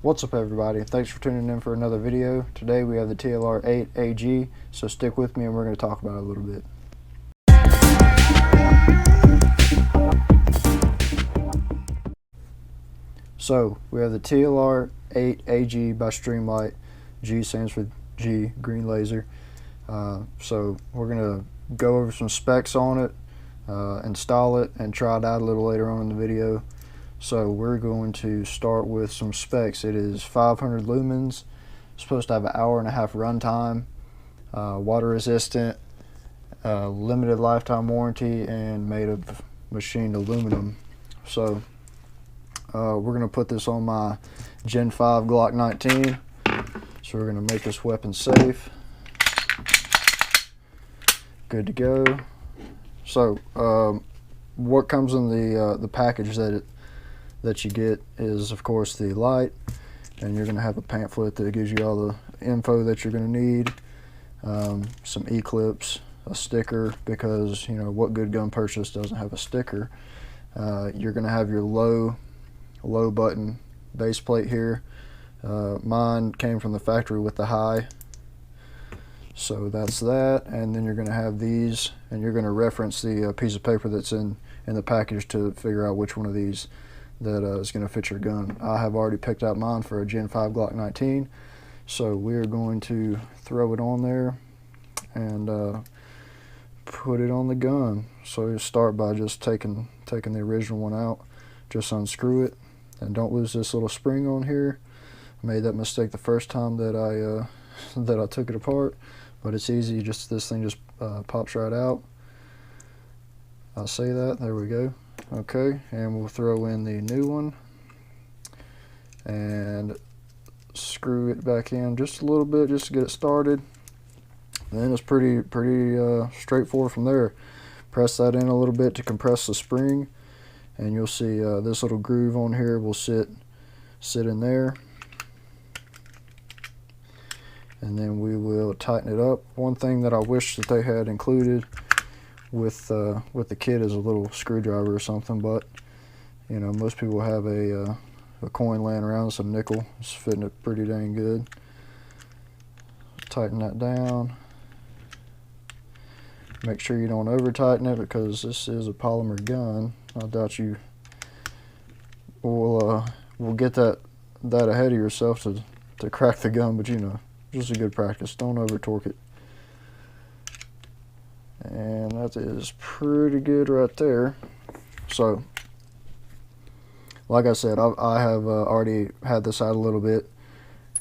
What's up everybody, thanks for tuning in for another video. Today we have the TLR8AG, so stick with me and we're going to talk about it a little bit. So we have the TLR8AG by Streamlight. G stands for G, green laser. So we're going to go over some specs on it, install it, and try it out a little later on in the video. So we're going to start with some specs. It is 500 lumens, supposed to have an hour-and-a-half runtime, water resistant, limited lifetime warranty, and made of machined aluminum. So we're going to put this on my Gen 5 Glock 19. So we're going to make this weapon safe. Good to go. So what comes in the package that you get is, of course, the light, and you're going to have a pamphlet that gives you all the info that you're going to need, some e-clips, a sticker, because you know what good gun purchase doesn't have a sticker. You're going to have your low button base plate here. Mine came from the factory with the high, so that's that. And then you're going to have these, and you're going to reference the piece of paper that's in the package to figure out which one of these that is going to fit your gun. I have already picked out mine for a Gen 5 Glock 19, so we're going to throw it on there and put it on the gun. So you start by just taking the original one out, just unscrew it, and don't lose this little spring on here. I made that mistake the first time that I took it apart, but it's easy. Just this thing just pops right out. I'll say that. There we go. Okay, and we'll throw in the new one and screw it back in just a little bit just to get it started. And then it's pretty straightforward from there. Press that in a little bit to compress the spring, and you'll see this little groove on here will sit in there, and then we will tighten it up. One thing that I wish that they had included with the kit is a little screwdriver or something, but you know, most people have a coin laying around, some nickel. It's fitting it pretty dang good. Tighten that down. Make sure you don't over tighten it, because this is a polymer gun. I doubt you will get that ahead of yourself to crack the gun, but you know, just a good practice. Don't over torque it. And that is pretty good right there. So like I said, I have already had this out a little bit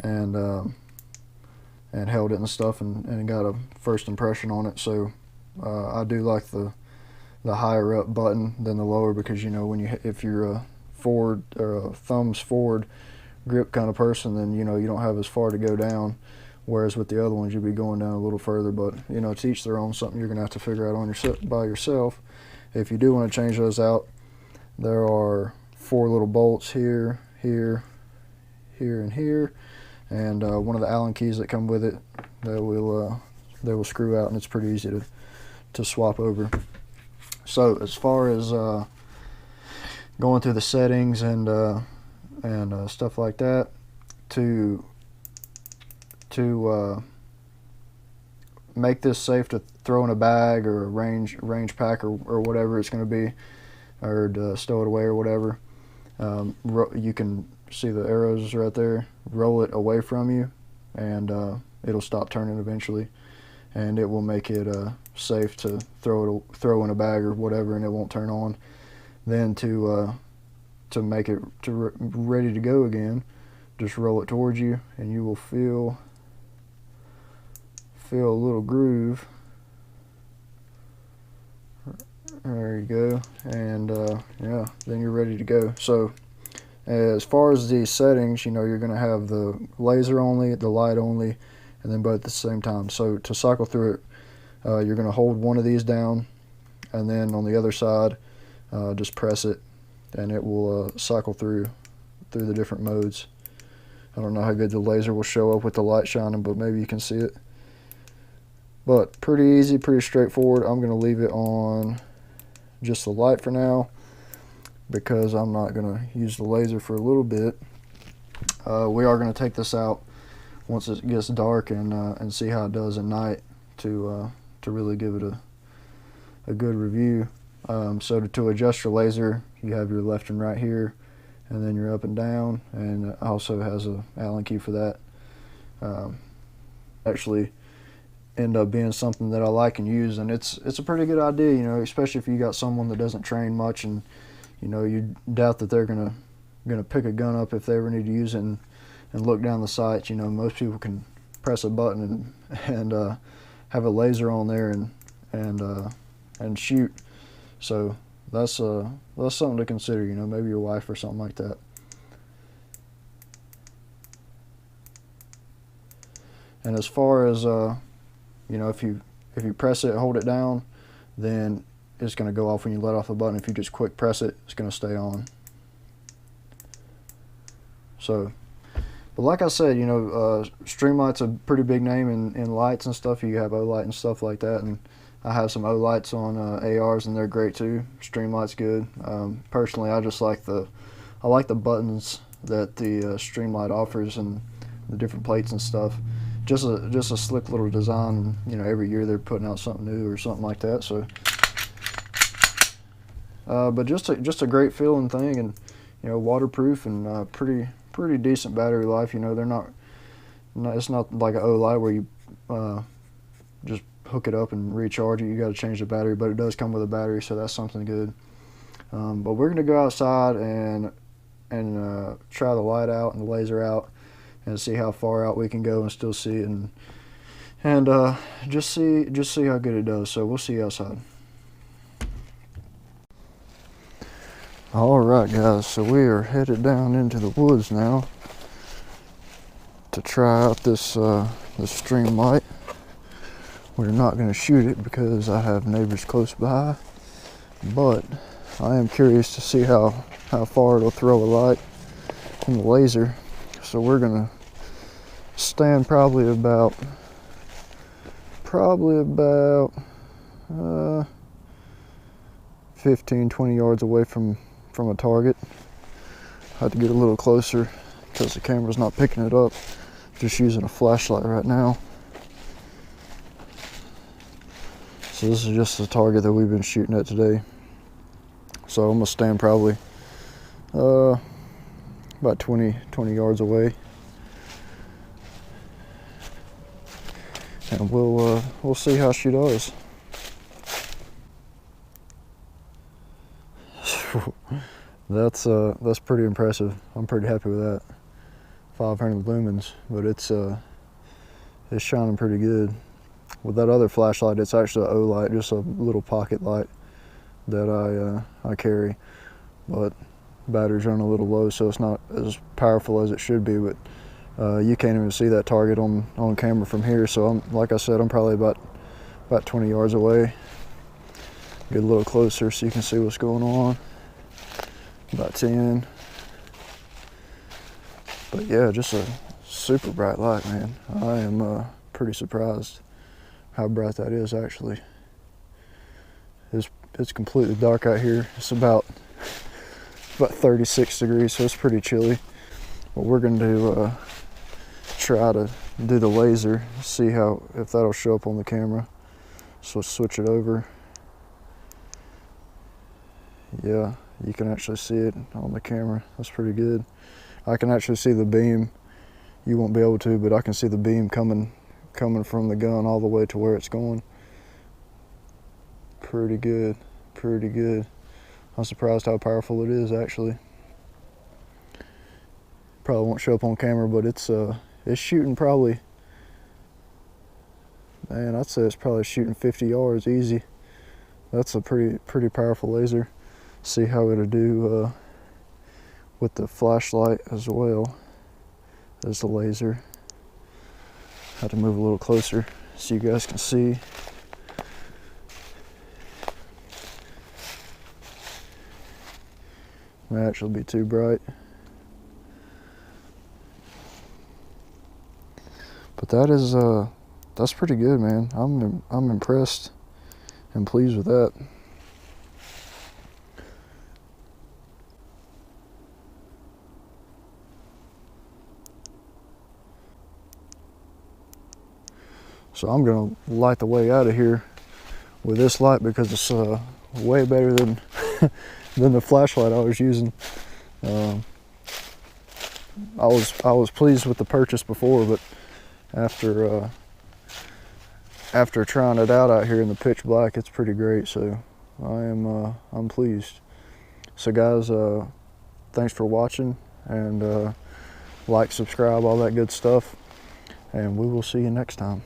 and held it and stuff, and got a first impression on it. So I do like the higher up button than the lower, because you know, when if you're a forward or a thumbs forward grip kind of person, then you know you don't have as far to go down. Whereas with the other ones, you'd be going down a little further. But you know, to each their own. Something you're gonna have to figure out by yourself. If you do want to change those out, there are 4 little bolts here, here, here, and here, and one of the Allen keys that come with it that will screw out, and it's pretty easy to swap over. So as far as going through the settings and stuff like that, to make this safe to throw in a bag or a range pack or whatever it's going to be, or to stow it away or whatever, you can see the arrows right there. Roll it away from you, and it'll stop turning eventually, and it will make it safe to throw in a bag or whatever, and it won't turn on. Then to make it ready to go again, just roll it towards you, and you will feel a little groove. There you go, and yeah, then you're ready to go. So as far as the settings, you know, you're going to have the laser only, the light only, and then both at the same time. So to cycle through it, you're going to hold one of these down, and then on the other side, just press it, and it will cycle through the different modes. I don't know how good the laser will show up with the light shining, but maybe you can see it. But pretty easy, pretty straightforward. I'm going to leave it on just the light for now, because I'm not going to use the laser for a little bit. We are going to take this out once it gets dark and see how it does at night to really give it a good review. So to adjust your laser, you have your left and right here, and then your up and down, and it also has a Allen key for that. Actually end up being something that I like and use, and it's a pretty good idea, you know, especially if you got someone that doesn't train much, and you know you doubt that they're gonna pick a gun up if they ever need to use it and look down the sights. You know, most people can press a button and have a laser on there and shoot. So that's something to consider. You know, maybe your wife or something like that. And as far as you know, if you press it, hold it down, then it's going to go off when you let off the button. If you just quick press it, it's going to stay on. So, but like I said, you know, Streamlight's a pretty big name in lights and stuff. You have O-Light and stuff like that, and I have some O-Lights on ARs, and they're great too. Streamlight's good. Personally, I just like the buttons that the Streamlight offers and the different plates and stuff. Just a slick little design. You know, every year they're putting out something new or something like that. So, but just a great feeling thing, and you know, waterproof and pretty decent battery life. You know, they're not it's not like an O-Light where you just hook it up and recharge it. You got to change the battery, but it does come with a battery, so that's something good. But we're gonna go outside and try the light out and the laser out and see how far out we can go and still see it, and just see how good it does. So we'll see you outside. All right, guys, so we are headed down into the woods now to try out this Streamlight. We're not going to shoot it because I have neighbors close by, but I am curious to see how far it'll throw a light from the laser. So we're going to stand probably about 15-20 yards away from a target. I have to get a little closer because the camera's not picking it up. Just using a flashlight right now. So this is just the target that we've been shooting at today. So I'm gonna stand probably about 20 yards away, and we'll see how she does. That's pretty impressive. I'm pretty happy with that. 500 lumens, but it's shining pretty good. With that other flashlight, it's actually an O-Light, just a little pocket light that I carry, but battery's running a little low, so it's not as powerful as it should be. But you can't even see that target on camera from here. So like I said, I'm probably about 20 yards away. Get a little closer so you can see what's going on. About 10. But yeah, just a super bright light, man. I am pretty surprised how bright that is. Actually, it's completely dark out here. It's about 36 degrees, so it's pretty chilly. But we're going to try to do the laser, see if that'll show up on the camera. So let's switch it over. Yeah, you can actually see it on the camera. That's pretty good. I can actually see the beam. You won't be able to, but I can see the beam coming from the gun all the way to where it's going. Pretty good, pretty good. I'm surprised how powerful it is, actually. Probably won't show up on camera, but it's shooting probably, man, I'd say it's probably shooting 50 yards easy. That's a pretty powerful laser. See how it'll do with the flashlight as well as the laser. Have to move a little closer so you guys can see. May actually be too bright, but that's pretty good, man. I'm impressed and pleased with that. So I'm gonna light the way out of here with this light because it's way better than than the flashlight I was using. I was pleased with the purchase before, but after trying it out here in the pitch black, it's pretty great. So I'm pleased. So guys, thanks for watching, and like, subscribe, all that good stuff, and we will see you next time.